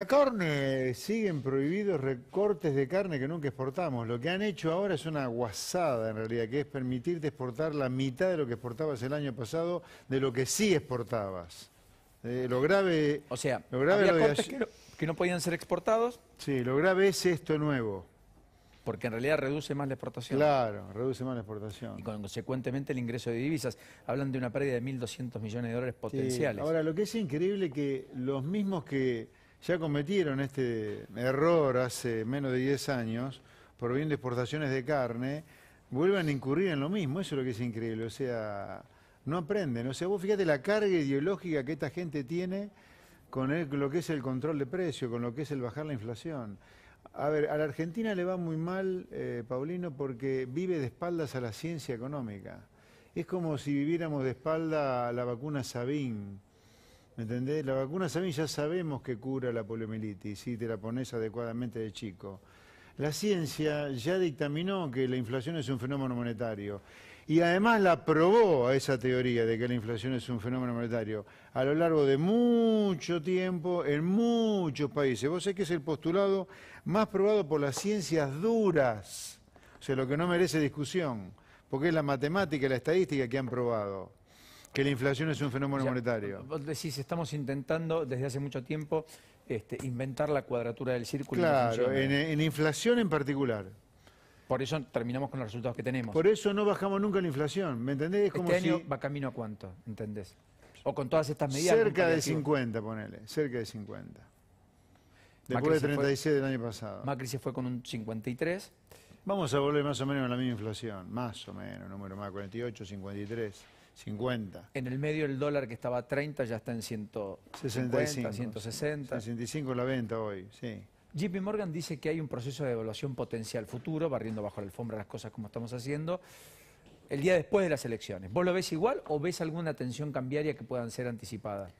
La carne, siguen prohibidos recortes de carne que nunca exportamos. Lo que han hecho ahora es una guasada en realidad, que es permitirte exportar la mitad de lo que exportabas el año pasado de lo que sí exportabas. Lo grave... O sea, lo grave había lo de cortes que no podían ser exportados Sí, lo grave es esto nuevo. porque en realidad reduce más la exportación. Claro, reduce más la exportación. Y consecuentemente el ingreso de divisas. Hablan de una pérdida de 1.200 millones de dólares potenciales. Sí. Ahora, lo que es increíble que los mismos que ya cometieron este error hace menos de 10 años, por bien de exportaciones de carne, vuelvan a incurrir en lo mismo. Eso es lo que es increíble. O sea, no aprenden. O sea, vos fíjate la carga ideológica que esta gente tiene con lo que es el control de precio, con lo que es el bajar la inflación. A ver, a la Argentina le va muy mal, Paulino, porque vive de espaldas a la ciencia económica. Es como si viviéramos de espalda a la vacuna Sabin. ¿Me entendés? La vacuna Sabin ya sabemos que cura la poliomielitis, si te la pones adecuadamente de chico. La ciencia ya dictaminó que la inflación es un fenómeno monetario y además la probó a esa teoría de que la inflación es un fenómeno monetario a lo largo de mucho tiempo en muchos países. Vos sabés que es el postulado más probado por las ciencias duras, o sea, lo que no merece discusión, porque es la matemática y la estadística que han probado que la inflación es un fenómeno monetario. Vos decís, estamos intentando desde hace mucho tiempo inventar la cuadratura del círculo. Claro, Y no en inflación en particular. Por eso terminamos con los resultados que tenemos. Por eso no bajamos nunca la inflación, ¿me entendés? Es como Este año si va camino a cuánto, ¿entendés? O con todas estas medidas. cerca de 50, ponele, cerca de 50. Después de 36 del año pasado. Macri se fue con un 53. Vamos a volver más o menos a la misma inflación, más o menos, número más, 48, 53, 50. En el medio el dólar que estaba a 30 ya está en 150, 160. 65 la venta hoy, sí. JP Morgan dice que hay un proceso de evaluación potencial futuro, barriendo bajo la alfombra las cosas como estamos haciendo, el día después de las elecciones. ¿Vos lo ves igual o ves alguna tensión cambiaria que puedan ser anticipada?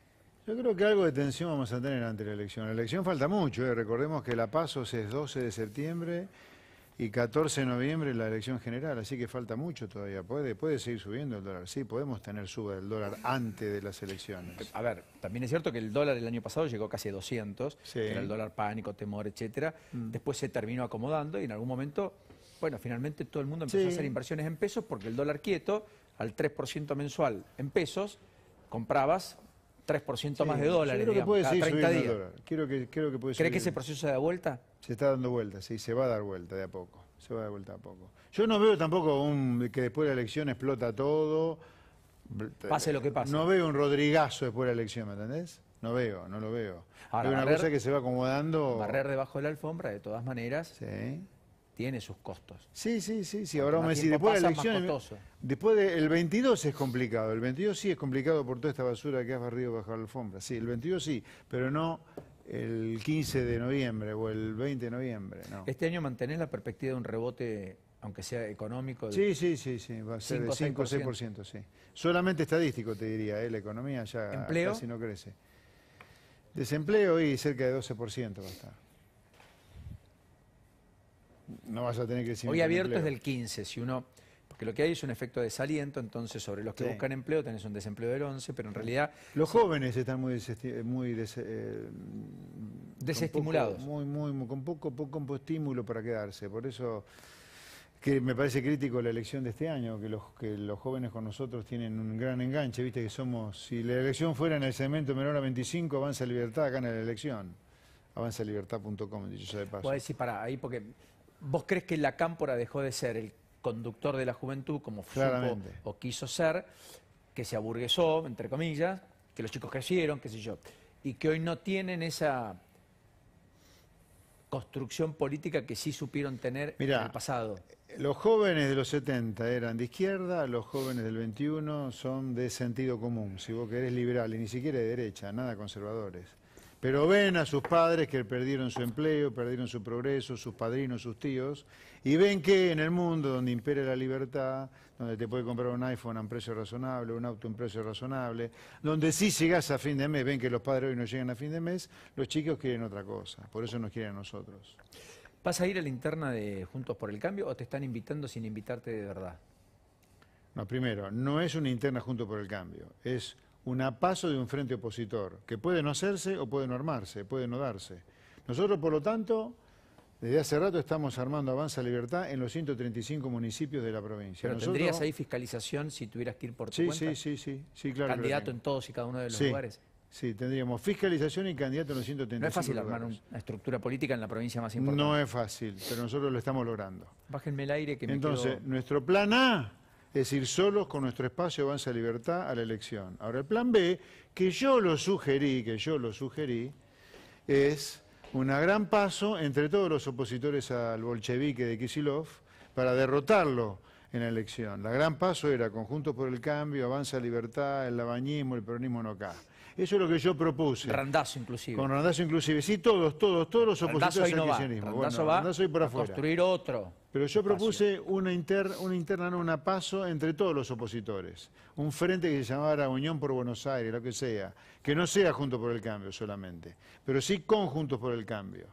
Yo creo que algo de tensión vamos a tener ante la elección. La elección falta mucho, recordemos que la PASO es 12 de septiembre y 14 de noviembre la elección general, así que falta mucho todavía. Puede seguir subiendo el dólar, sí, podemos tener suba del dólar antes de las elecciones. A ver, también es cierto que el dólar el año pasado llegó casi a 200, Sí. que era el dólar pánico, temor, etcétera. Después se terminó acomodando y en algún momento, bueno, finalmente todo el mundo empezó a hacer inversiones en pesos porque el dólar quieto, al 3% mensual en pesos, comprabas 3% más de dólares, yo creo que puede cada seguir 30 subiendo días. el dólar. Creo que puede ¿Cree subir. que ese proceso se da vuelta? Se está dando vuelta, sí, se va a dar vuelta de a poco. Se va a dar vuelta a poco. Yo no veo tampoco que después de la elección explota todo. Pase lo que pase. No veo un Rodrigazo después de la elección, ¿me entendés? No lo veo. Ahora, veo una cosa que se va acomodando. Barrer debajo de la alfombra, de todas maneras, Sí. tiene sus costos. Sí. Ahora vamos a decir, tiempo después de la pasa, más elección, costoso. después del 22 es complicado. El 22 sí es complicado por toda esta basura que has barrido bajo la alfombra. Sí, el 22 sí, pero no el 15 de noviembre o el 20 de noviembre, no. Este año mantenés la perspectiva de un rebote, aunque sea económico. Sí, va a ser de 5 o 6%, sí. Solamente estadístico te diría, la economía ya ¿Empleo? casi no crece. Desempleo y cerca de 12% va a estar. No vas a tener crecimiento. Hoy abierto de es empleo. del 15, si uno, porque lo que hay es un efecto de desaliento, entonces sobre los que Sí. buscan empleo tenés un desempleo del 11, pero en realidad Los jóvenes están desestimulados. Con poco estímulo para quedarse. Por eso que me parece crítico la elección de este año, que los jóvenes con nosotros tienen un gran enganche, viste que somos, si la elección fuera en el segmento menor a 25, Avanza Libertad gana la elección. Avanzalibertad.com, dicho sea de paso. Voy a decir, pará, ahí porque vos crees que la cámpora dejó de ser el conductor de la juventud, como supo Claramente. o quiso ser, que se aburguesó, entre comillas, que los chicos crecieron, qué sé yo, y que hoy no tienen esa construcción política que sí supieron tener en el pasado. Los jóvenes de los 70 eran de izquierda, los jóvenes del 21 son de sentido común, si vos querés liberal, y ni siquiera de derecha, nada conservadores. Pero ven a sus padres que perdieron su empleo, perdieron su progreso, sus padrinos, sus tíos, y ven que en el mundo donde impera la libertad, donde te puede comprar un iPhone a un precio razonable, un auto a un precio razonable, donde sí llegás a fin de mes, ven que los padres hoy no llegan a fin de mes, los chicos quieren otra cosa, por eso nos quieren a nosotros. ¿Vas a ir a la interna de Juntos por el Cambio o te están invitando sin invitarte de verdad? No, primero, no es una interna Juntos por el Cambio, es una paso de un frente opositor, que puede no hacerse o puede no armarse, puede no darse. Nosotros, por lo tanto, desde hace rato estamos armando Avanza Libertad en los 135 municipios de la provincia. Pero Nosotros... ¿tendrías ahí fiscalización si tuvieras que ir por tu cuenta? Sí, claro. ¿Candidato en todos y cada uno de los lugares? Sí, tendríamos fiscalización y candidato en los 135 No es fácil lugares. armar una estructura política en la provincia más importante. No es fácil, pero nosotros lo estamos logrando. Bájenme el aire que me Entonces, quedo... nuestro plan A es ir solos con nuestro espacio Avanza Libertad a la elección. Ahora, el plan B, que yo lo sugerí, es una gran paso entre todos los opositores al bolchevique de Kicillof para derrotarlo en la elección. La gran paso era Conjuntos por el Cambio, Avanza Libertad, el labañismo, el peronismo no acá. Eso es lo que yo propuse. Randazzo inclusive. Con Randazzo inclusive. Sí, todos los opositores al kirchnerismo. Randazzo va Randazzo y por a afuera. construir otro. Pero yo propuse una paso entre todos los opositores. Un frente que se llamara Unión por Buenos Aires, lo que sea. Que no sea Juntos por el Cambio solamente, pero sí Conjuntos por el Cambio.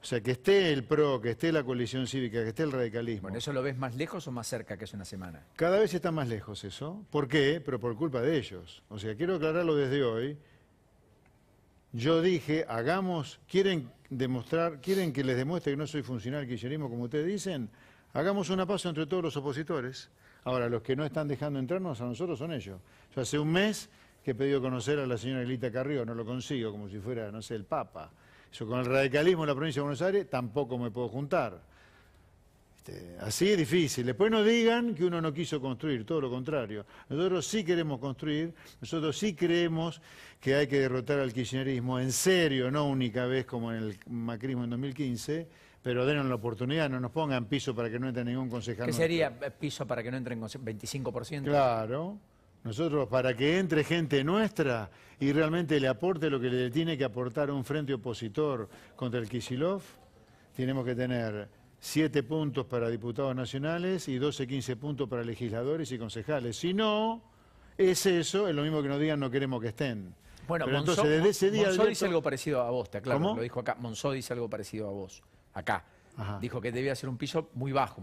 O sea, que esté el PRO, que esté la coalición cívica, que esté el radicalismo. Bueno, ¿eso lo ves más lejos o más cerca que hace una semana? Cada vez está más lejos eso. ¿Por qué? Pero por culpa de ellos. O sea, quiero aclararlo desde hoy. Yo dije, ¿quieren que les demuestre que no soy funcional del kirchnerismo como ustedes dicen? Hagamos una paso entre todos los opositores. Ahora, los que no están dejando entrarnos a nosotros son ellos. Yo hace un mes que he pedido conocer a la señora Elita Carrió, no lo consigo, como si fuera, no sé, el Papa. Eso con el radicalismo en la provincia de Buenos Aires tampoco me puedo juntar. Así es difícil. Después no digan que uno no quiso construir, todo lo contrario. Nosotros sí queremos construir, nosotros sí creemos que hay que derrotar al kirchnerismo en serio, no única vez como en el macrismo en 2015, pero denos la oportunidad, no nos pongan piso para que no entre ningún concejal. ¿Qué sería piso para que no entren con 25%? Claro. Nosotros, para que entre gente nuestra y realmente le aporte lo que le tiene que aportar un frente opositor contra el Kicillof, tenemos que tener 7 puntos para diputados nacionales y 12, 15 puntos para legisladores y concejales. Si no, es eso, es lo mismo que nos digan no queremos que estén. Bueno, pero entonces, desde ese día Monzó dice algo parecido a vos, te aclaro, ¿Cómo? Lo dijo acá. Monzó dice algo parecido a vos, acá. Ajá. Dijo que debía ser un piso muy bajo.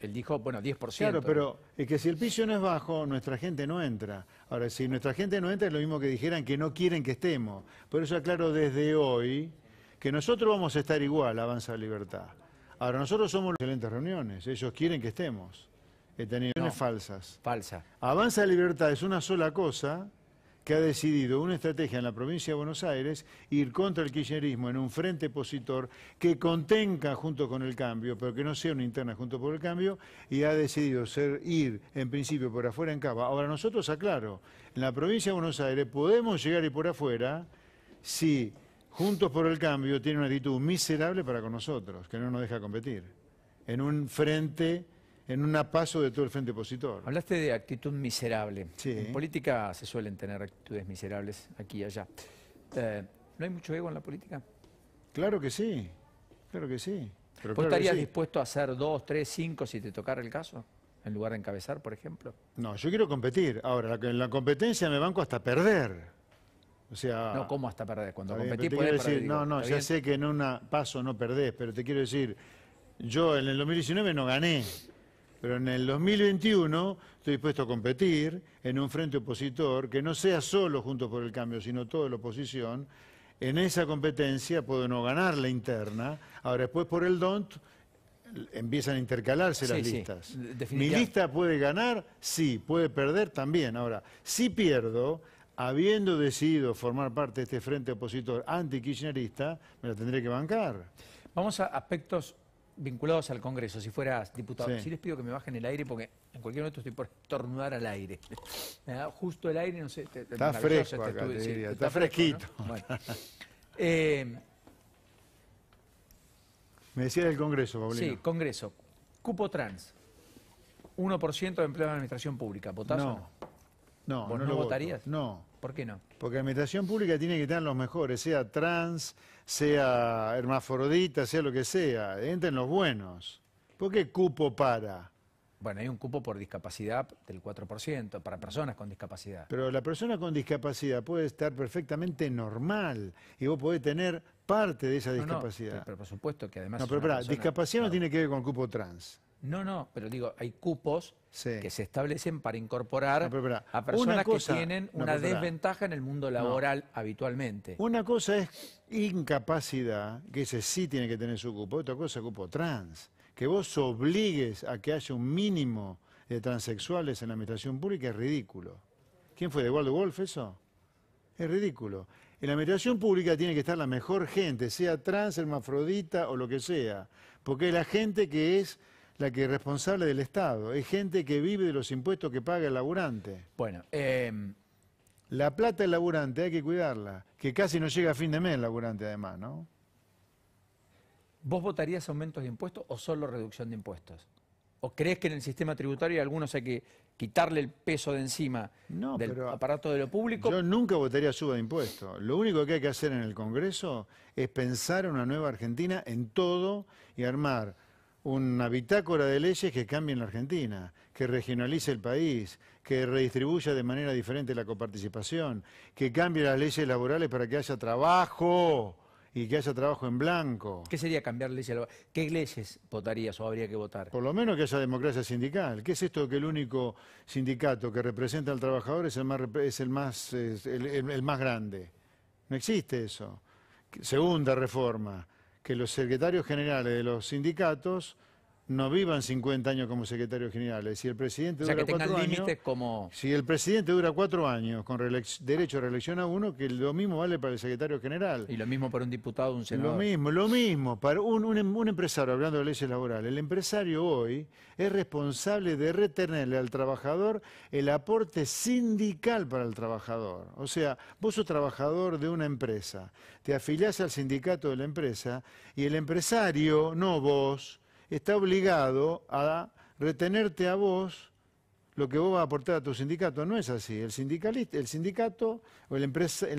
Él dijo, bueno, 10%. Claro, pero es que si el piso no es bajo, nuestra gente no entra. Ahora, si nuestra gente no entra, es lo mismo que dijeran que no quieren que estemos. Por eso aclaro desde hoy que nosotros vamos a estar igual, Avanza Libertad. Ahora, nosotros somos excelentes reuniones, ellos quieren que estemos. He tenido reuniones falsas. Falsa. Avanza Libertad es una sola cosa que ha decidido una estrategia en la provincia de Buenos Aires, ir contra el kirchnerismo en un frente opositor que contenga junto con el cambio, pero que no sea una interna junto por el cambio, y ha decidido ir en principio por afuera en capa. Ahora nosotros, aclaro, en la provincia de Buenos Aires podemos llegar y por afuera si Juntos por el Cambio tiene una actitud miserable para con nosotros, que no nos deja competir, en un frente, en un paso de todo el frente opositor. Hablaste de actitud miserable. Sí. En política se suelen tener actitudes miserables aquí y allá. ¿No hay mucho ego en la política? Claro que sí, claro que sí. Pero ¿Vos claro que estarías sí. dispuesto a hacer 2, 3, 5 si te tocara el caso? En lugar de encabezar, por ejemplo. No, yo quiero competir. Ahora, en la competencia me banco hasta perder. O sea, No, ¿cómo hasta perder? Cuando está bien, competís pero te podés quiero perder. decir, no, ¿está ya bien? sé que en un paso no perdés, pero te quiero decir, yo en el 2019 no gané, pero en el 2021 estoy dispuesto a competir en un frente opositor que no sea solo Juntos por el Cambio, sino toda la oposición. En esa competencia puedo no ganar la interna, ahora después por el DONT empiezan a intercalarse las Sí, listas. Mi definitivamente. lista puede ganar, sí, puede perder también. Ahora, si pierdo, habiendo decidido formar parte de este frente opositor anti-kirchnerista, me la tendré que bancar. Vamos a aspectos vinculados al Congreso, si fueras diputado. Sí. Sí les pido que me bajen el aire porque en cualquier momento estoy por estornudar al aire. Me da justo el aire, no sé. Está maravilloso, fresco acá, te diría, sí, está fresco, fresquito. ¿no? Bueno. Me decía del Congreso, Paulino. Sí, Congreso. Cupo trans. 1% de empleo en la administración pública. ¿Votás o no? No, ¿Vos no no lo voto. votarías? No, ¿Por qué no? porque la administración pública tiene que tener los mejores, sea trans, sea hermafrodita, sea lo que sea, entren los buenos. ¿Por qué cupo para? Bueno, hay un cupo por discapacidad del 4% para personas con discapacidad. Pero la persona con discapacidad puede estar perfectamente normal y vos podés tener parte de esa discapacidad. Pero por supuesto que además... No, es pero una pará, persona- discapacidad no Claro. tiene que ver con el cupo trans. No, pero digo, hay cupos Sí. que se establecen para incorporar No, pero espera. a personas Una cosa- que tienen no, una pero espera. desventaja en el mundo laboral habitualmente. Una cosa es incapacidad, que ese sí tiene que tener su cupo, otra cosa es cupo trans. Que vos obligues a que haya un mínimo de transexuales en la administración pública es ridículo. ¿Quién fue, de Waldo Wolf eso? Es ridículo. En la administración pública tiene que estar la mejor gente, sea trans, hermafrodita o lo que sea, porque es la gente que es la que es responsable del Estado, es gente que vive de los impuestos que paga el laburante. Bueno, La plata del laburante hay que cuidarla, que casi no llega a fin de mes el laburante además, ¿no? ¿vos votarías aumentos de impuestos o solo reducción de impuestos? ¿O crees que en el sistema tributario algunos hay que quitarle el peso de encima No, del pero aparato de lo público? yo nunca votaría suba de impuestos. Lo único que hay que hacer en el Congreso es pensar una nueva Argentina en todo y armar una bitácora de leyes que cambien la Argentina, que regionalice el país, que redistribuya de manera diferente la coparticipación, que cambie las leyes laborales para que haya trabajo y que haya trabajo en blanco. ¿Qué sería cambiar leyes? ¿Qué leyes votarías o habría que votar? Por lo menos que haya democracia sindical. ¿Qué es esto que el único sindicato que representa al trabajador es el más grande? No existe eso. Segunda reforma, que los secretarios generales de los sindicatos no vivan 50 años como secretarios generales. Si el presidente O sea, dura que tengan 4 años, límites como... si el presidente dura 4 años con derecho a reelección a uno, que lo mismo vale para el secretario general. Y lo mismo para un diputado o un senador. Lo mismo. Para un empresario, hablando de leyes laborales, el empresario hoy es responsable de retenerle al trabajador el aporte sindical para el trabajador. O sea, vos sos trabajador de una empresa, te afiliás al sindicato de la empresa y el empresario, no vos, está obligado a retenerte a vos lo que vos vas a aportar a tu sindicato. No es así. El sindicato o el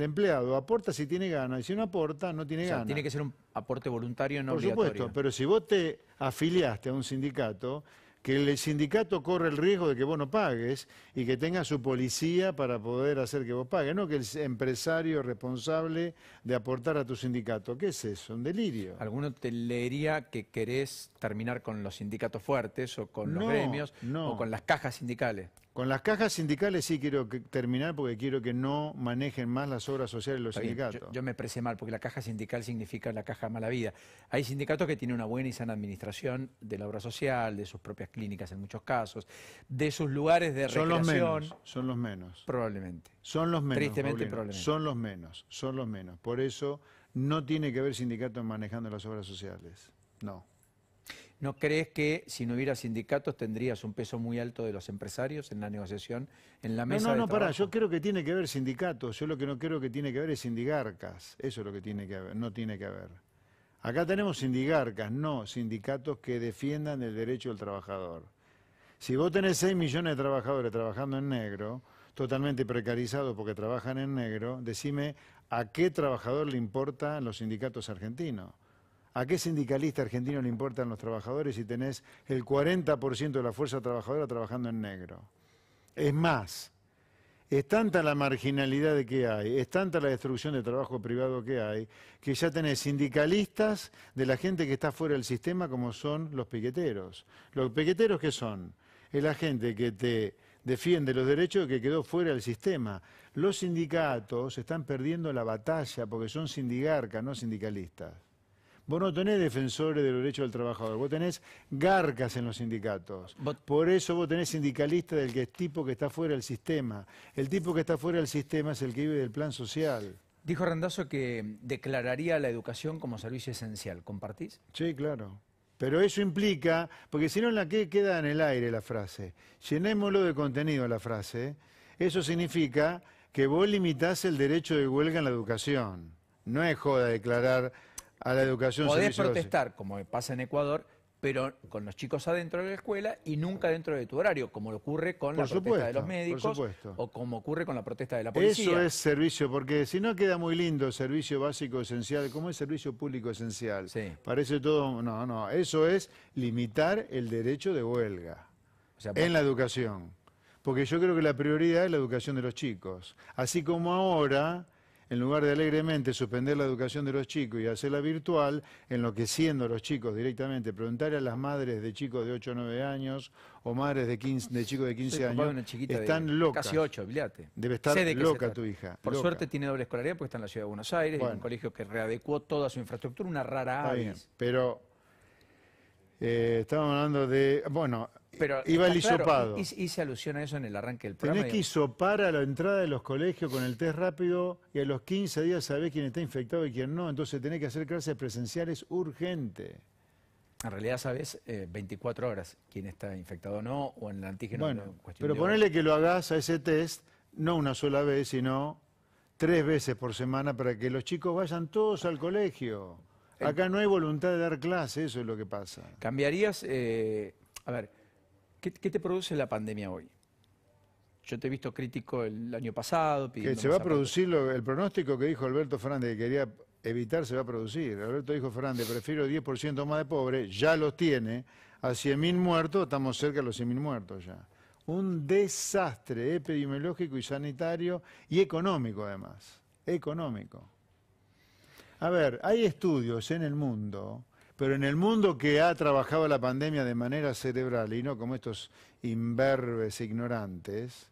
empleado aporta si tiene ganas y si no aporta, no tiene O sea, ganas. tiene que ser un aporte voluntario, no Por obligatorio. supuesto, pero si vos te afiliaste a un sindicato, que el sindicato corre el riesgo de que vos no pagues y que tenga su policía para poder hacer que vos pagues, no que el empresario es responsable de aportar a tu sindicato. ¿Qué es eso? Un delirio. Alguno te leería que querés terminar con los sindicatos fuertes o con los gremios o con las cajas sindicales. Con las cajas sindicales sí quiero terminar porque quiero que no manejen más las obras sociales los Está bien, sindicatos. yo me expresé mal porque la caja sindical significa la caja mala vida. Hay sindicatos que tienen una buena y sana administración de la obra social, de sus propias clínicas en muchos casos, de sus lugares de Son los recreación. menos, son los menos. Probablemente. Son los menos, Tristemente, Paulino. probablemente. Son los menos, son los menos. Por eso no tiene que haber sindicatos manejando las obras sociales. No. ¿No crees que si no hubiera sindicatos tendrías un peso muy alto de los empresarios en la negociación, en la mesa de pará, trabajo? yo creo que tiene que haber sindicatos, yo lo que no creo que tiene que haber es sindigarcas, eso es lo que tiene que haber, no tiene que haber. Acá tenemos sindigarcas, no sindicatos que defiendan el derecho del trabajador. Si vos tenés 6 millones de trabajadores trabajando en negro, totalmente precarizados porque trabajan en negro, decime a qué trabajador le importan los sindicatos argentinos. ¿A qué sindicalista argentino le importan los trabajadores si tenés el 40% de la fuerza trabajadora trabajando en negro? Es más, es tanta la marginalidad que hay, es tanta la destrucción de trabajo privado que hay, que ya tenés sindicalistas de la gente que está fuera del sistema como son los piqueteros. ¿Los piqueteros qué son? Es la gente que te defiende los derechos que quedó fuera del sistema. Los sindicatos están perdiendo la batalla porque son sindigarcas, no sindicalistas. Vos no tenés defensores de los derechos del trabajador, vos tenés garcas en los sindicatos. Por eso vos tenés sindicalistas del tipo que está fuera del sistema. El tipo que está fuera del sistema es el que vive del plan social. Dijo Randazzo que declararía la educación como servicio esencial. ¿Compartís? Sí, claro. Pero eso implica, porque si no en la que queda en el aire la frase, llenémoslo de contenido la frase, eso significa que vos limitás el derecho de huelga en la educación. No es joda declarar a la educación Podés servicio protestar, como pasa en Ecuador, pero con los chicos adentro de la escuela y nunca dentro de tu horario, como ocurre con la protesta de los médicos o como ocurre con la protesta de la policía. Eso es servicio, porque si no queda muy lindo servicio básico esencial, ¿cómo es servicio público esencial? Sí. Parece todo, no, eso es limitar el derecho de huelga O sea, en la educación. Porque yo creo que la prioridad es la educación de los chicos. Así como ahora en lugar de alegremente suspender la educación de los chicos y hacerla virtual, enloqueciendo a los chicos directamente, preguntarle a las madres de chicos de 8 o 9 años o madres de chicos de 15 Soy papá de años, una chiquita están locas. Casi 8, olvídate. Debe estar Sé de qué se loca trata. tu hija. Por loca. suerte tiene doble escolaridad porque está en la ciudad de Buenos Aires, Bueno. en un colegio que readecuó toda su infraestructura, una rara Está avis. bien, pero estábamos hablando de, bueno, Pero iba el está claro, hisopado. hice alusión a eso en el arranque del programa. Tenés que hisopar a la entrada de los colegios con el test rápido y a los 15 días sabés quién está infectado y quién no. Entonces tenés que hacer clases presenciales urgente. En realidad sabes 24 horas quién está infectado o no, o en el antígeno. Bueno, cuestión pero de ponele horas. que lo hagas a ese test, no una sola vez, sino 3 veces por semana para que los chicos vayan todos al colegio. Acá no hay voluntad de dar clase, eso es lo que pasa. ¿Cambiarías, a ver, qué te produce la pandemia hoy? Yo te he visto crítico el año pasado. Que se va a producir el pronóstico que dijo Alberto Fernández que quería evitar, se va a producir. Alberto dijo Fernández, prefiero 10% más de pobres, ya los tiene, a 100.000 muertos, estamos cerca de los 100.000 muertos ya. Un desastre epidemiológico y sanitario y económico además, económico. A ver, hay estudios en el mundo, pero en el mundo que ha trabajado la pandemia de manera cerebral y no como estos imberbes ignorantes,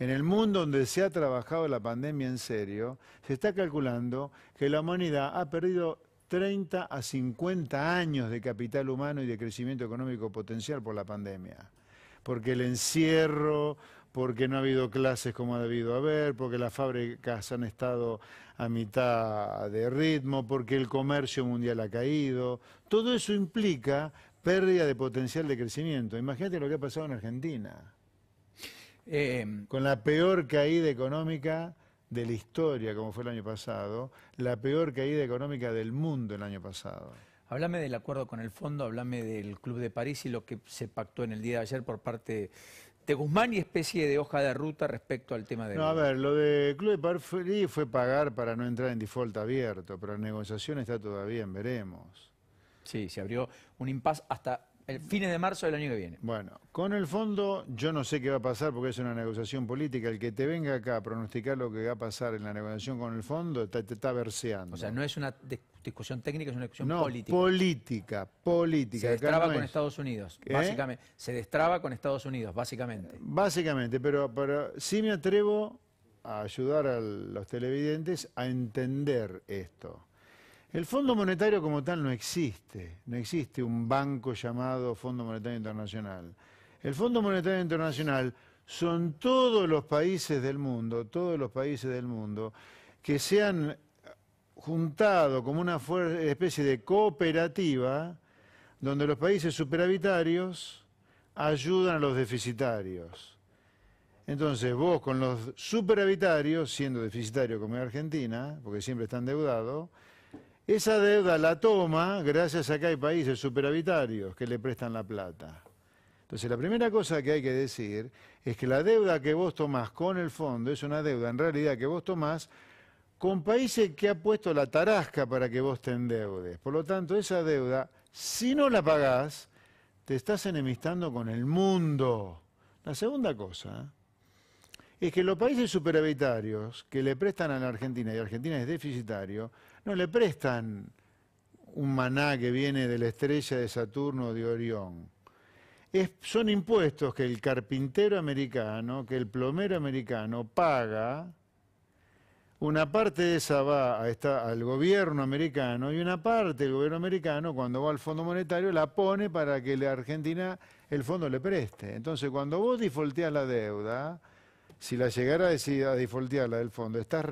en el mundo donde se ha trabajado la pandemia en serio, se está calculando que la humanidad ha perdido 30 a 50 años de capital humano y de crecimiento económico potencial por la pandemia. Porque el encierro, porque no ha habido clases como ha debido haber, porque las fábricas han estado a mitad de ritmo, porque el comercio mundial ha caído. Todo eso implica pérdida de potencial de crecimiento. Imagínate lo que ha pasado en Argentina. Con la peor caída económica de la historia, como fue el año pasado, la peor caída económica del mundo el año pasado. Háblame del acuerdo con el fondo, háblame del Club de París y lo que se pactó en el día de ayer por parte de Guzmán y especie de hoja de ruta respecto al tema de... No, a ver, lo de Club de París fue pagar para no entrar en default abierto, pero la negociación está todavía en veremos. Sí, se abrió un impasse hasta el fines de marzo del año que viene. Bueno, con el fondo yo no sé qué va a pasar porque es una negociación política. El que te venga acá a pronosticar lo que va a pasar en la negociación con el fondo te está verseando. O sea, no es una discusión técnica, es una discusión no, política. política. Se destraba no con es. Estados Unidos, ¿Qué? básicamente. Se destraba con Estados Unidos, básicamente. Básicamente, pero sí me atrevo a ayudar a los televidentes a entender esto. El Fondo Monetario como tal no existe un banco llamado Fondo Monetario Internacional. El Fondo Monetario Internacional son todos los países del mundo que se han juntado como una especie de cooperativa donde los países superavitarios ayudan a los deficitarios. Entonces vos con los superavitarios, siendo deficitario como es Argentina, porque siempre está endeudado, esa deuda la toma gracias a que hay países superavitarios que le prestan la plata. Entonces la primera cosa que hay que decir es que la deuda que vos tomás con el fondo es una deuda en realidad que vos tomás con países que ha puesto la tarasca para que vos te endeudes. Por lo tanto, esa deuda, si no la pagás, te estás enemistando con el mundo. La segunda cosa es que los países superavitarios que le prestan a la Argentina, y Argentina es deficitario, no le prestan un maná que viene de la estrella de Saturno o de Orión. Son impuestos que el carpintero americano, que el plomero americano paga, una parte de esa va al gobierno americano y una parte del gobierno americano, cuando va al Fondo Monetario, la pone para que la Argentina el fondo le preste. Entonces, cuando vos defaulteás la deuda, si la llegara a decidir a defaultear la del fondo, estás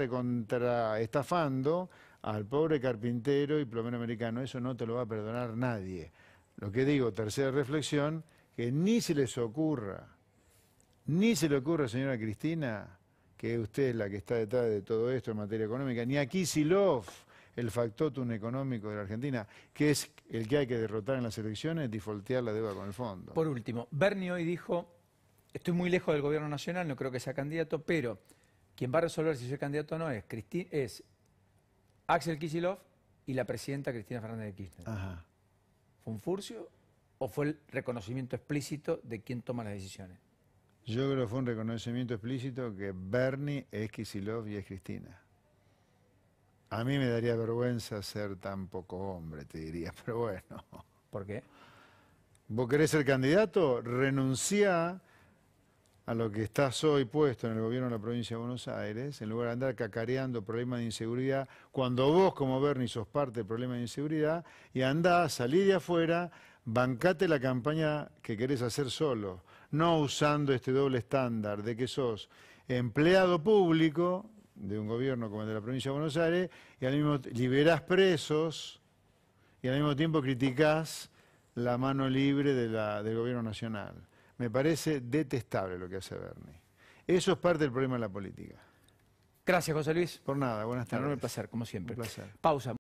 estafando al pobre carpintero y plomero americano. Eso no te lo va a perdonar nadie. Lo que digo, tercera reflexión, que ni se les ocurra, señora Cristina, que usted es la que está detrás de todo esto en materia económica, ni a Kicillof, el factotum económico de la Argentina, que es el que hay que derrotar en las elecciones, defaultear la deuda con el fondo. Por último, Bernie hoy dijo, estoy muy lejos del gobierno nacional, no creo que sea candidato, pero quien va a resolver si soy candidato o no es Axel Kicillof y la presidenta Cristina Fernández de Kirchner. Ajá. ¿Fue un furcio o fue el reconocimiento explícito de quién toma las decisiones? Yo creo que fue un reconocimiento explícito que Bernie es Kicillof y es Cristina. A mí me daría vergüenza ser tan poco hombre, te diría, pero bueno. ¿Por qué? ¿Vos querés ser candidato? Renuncia a lo que estás hoy puesto en el gobierno de la provincia de Buenos Aires, en lugar de andar cacareando problemas de inseguridad, cuando vos como Bernie sos parte del problema de inseguridad, y andá, salí de afuera, bancate la campaña que querés hacer solo, no usando este doble estándar de que sos empleado público de un gobierno como el de la provincia de Buenos Aires, y al mismo liberás presos, y al mismo tiempo criticás la mano libre del gobierno nacional. Me parece detestable lo que hace Bernie. Eso es parte del problema de la política. Gracias, José Luis. Por nada, buenas tardes. Un enorme placer, como siempre. Un placer. Pausa.